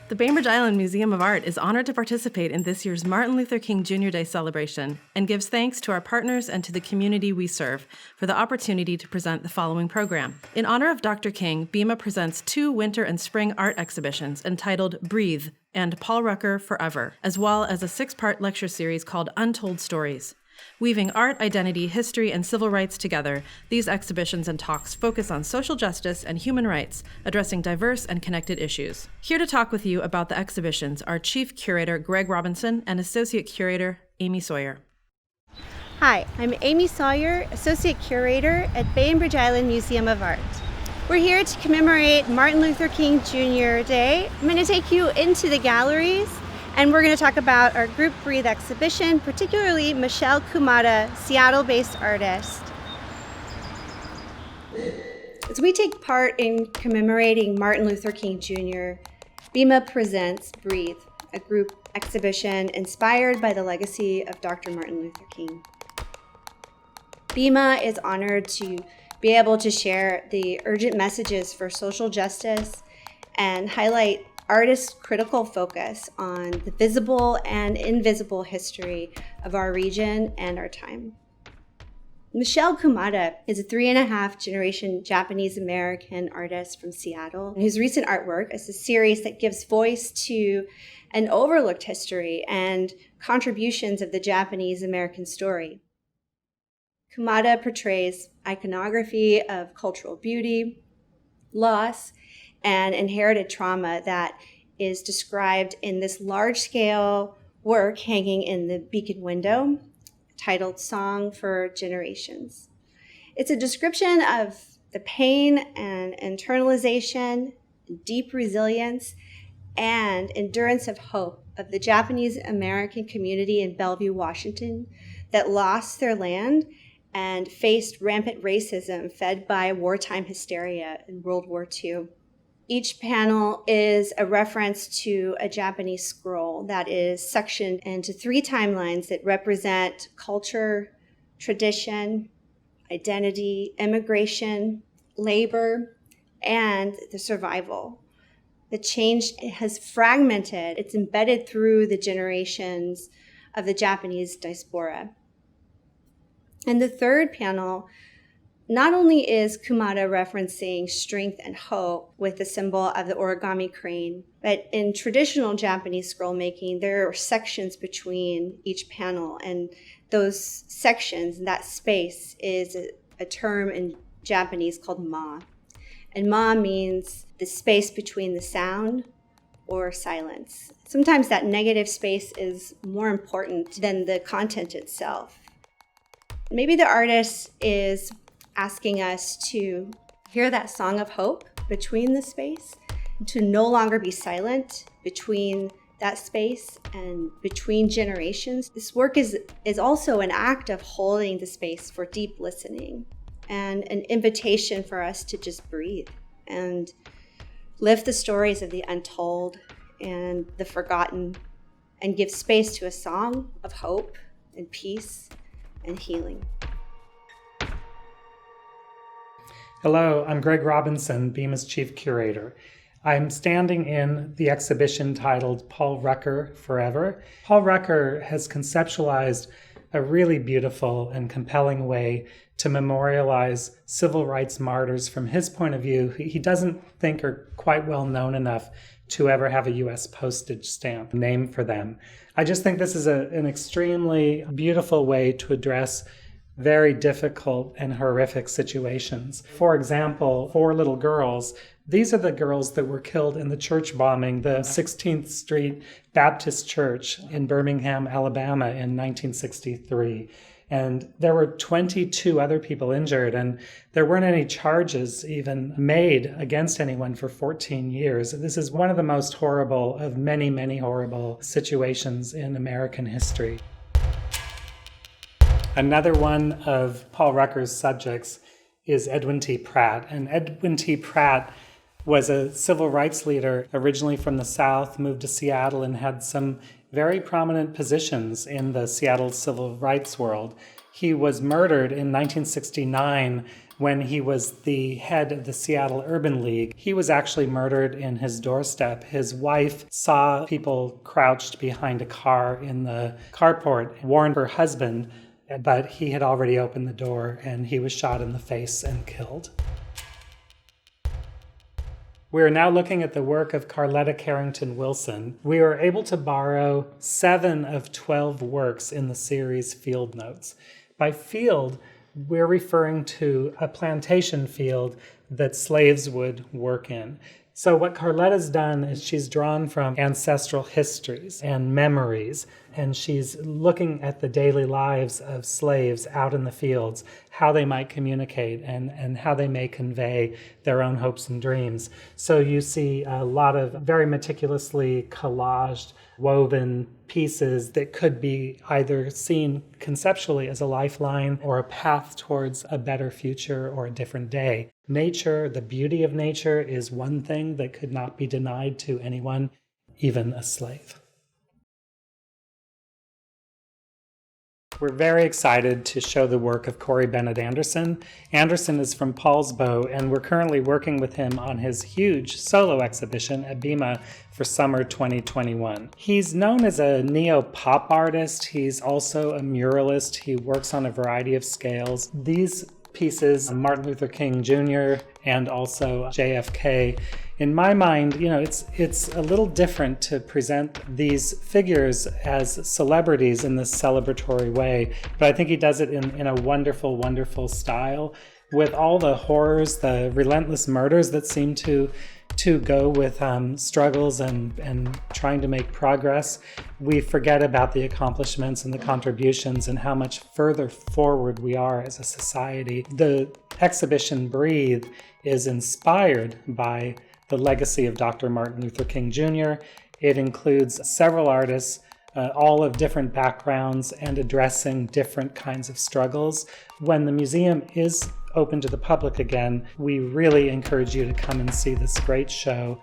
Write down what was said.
The Bainbridge Island Museum of Art is honored to participate in this year's Martin Luther King Jr. Day celebration and gives thanks to our partners and to the community we serve for the opportunity to present the following program. In honor of Dr. King, BIMA presents 2 winter and spring art exhibitions entitled Breathe and Paul Rucker Forever, as well as a 6-part lecture series called Untold Stories. Weaving art, identity, history, and civil rights together, these exhibitions and talks focus on social justice and human rights, addressing diverse and connected issues. Here to talk with you about the exhibitions are Chief Curator Greg Robinson and Associate Curator Amy Sawyer. Hi, I'm Amy Sawyer, Associate Curator at Bainbridge Island Museum of Art. We're here to commemorate Martin Luther King Jr. Day. I'm going to take you into the galleries, and we're going to talk about our Group Breathe exhibition, particularly Michelle Kumada, Seattle-based artist. As we take part in commemorating Martin Luther King Jr., BIMA presents Breathe, a group exhibition inspired by the legacy of Dr. Martin Luther King. BIMA is honored to be able to share the urgent messages for social justice and highlight artists' critical focus on the visible and invisible history of our region and our time. Michelle Kumada is a 3.5-generation Japanese-American artist from Seattle, whose recent artwork is a series that gives voice to an overlooked history and contributions of the Japanese-American story. Kumada portrays iconography of cultural beauty, loss, and inherited trauma that is described in this large-scale work hanging in the beacon window, titled Song for Generations. It's a description of the pain and internalization, deep resilience, and endurance of hope of the Japanese-American community in Bellevue, Washington, that lost their land and faced rampant racism fed by wartime hysteria in World War II. Each panel is a reference to a Japanese scroll that is sectioned into 3 timelines that represent culture, tradition, identity, immigration, labor, and the survival. The change has fragmented, it's embedded through the generations of the Japanese diaspora. And the 3rd panel, not only is Kumada referencing strength and hope with the symbol of the origami crane, but in traditional Japanese scroll making, there are sections between each panel, and those sections, that space, is a term in Japanese called ma. And ma means the space between the sound or silence. Sometimes that negative space is more important than the content itself. Maybe the artist is asking us to hear that song of hope between the space, to no longer be silent between that space and between generations. This work is also an act of holding the space for deep listening and an invitation for us to just breathe and lift the stories of the untold and the forgotten and give space to a song of hope and peace and healing. Hello, I'm Greg Robinson, BIMA's Chief Curator. I'm standing in the exhibition titled Paul Rucker Forever. Paul Rucker has conceptualized a really beautiful and compelling way to memorialize civil rights martyrs from his point of view. He doesn't think are quite well known enough to ever have a U.S. postage stamp named for them. I just think this is an extremely beautiful way to address very difficult and horrific situations. For example, 4 little girls, these are the girls that were killed in the church bombing, the 16th Street Baptist Church in Birmingham, Alabama in 1963. And there were 22 other people injured, and there weren't any charges even made against anyone for 14 years. This is one of the most horrible of many, many horrible situations in American history. Another one of Paul Rucker's subjects is Edwin T Pratt. And Edwin T Pratt was a civil rights leader originally from the South, moved to Seattle, and had some very prominent positions in the Seattle civil rights world. He was murdered in 1969 when he was the head of the Seattle Urban League. He was actually murdered in his doorstep. His wife saw people crouched behind a car in the carport and warned her husband, but he had already opened the door and he was shot in the face and killed. We are now looking at the work of Carletta Carrington Wilson. We were able to borrow 7 of 12 works in the series Field Notes. By field, we're referring to a plantation field that slaves would work in. So what Carletta's done is she's drawn from ancestral histories and memories, and she's looking at the daily lives of slaves out in the fields, how they might communicate and how they may convey their own hopes and dreams. So you see a lot of very meticulously collaged, woven pieces that could be either seen conceptually as a lifeline or a path towards a better future or a different day. Nature, the beauty of nature, is one thing that could not be denied to anyone, even a slave. We're very excited to show the work of Corey Bennett Anderson. Anderson is from Paulsbo, and we're currently working with him on his huge solo exhibition at BIMA for summer 2021. He's known as a neo-pop artist. He's also a muralist. He works on a variety of scales. These pieces, Martin Luther King Jr. and also JFK, in my mind, it's a little different to present these figures as celebrities in this celebratory way, but I think he does it in a wonderful, wonderful style with all the horrors, the relentless murders that seem to go with struggles and trying to make progress. We forget about the accomplishments and the contributions and how much further forward we are as a society. The exhibition Breathe is inspired by the legacy of Dr. Martin Luther King Jr. It includes several artists, all of different backgrounds and addressing different kinds of struggles. When the museum is open to the public again, we really encourage you to come and see this great show.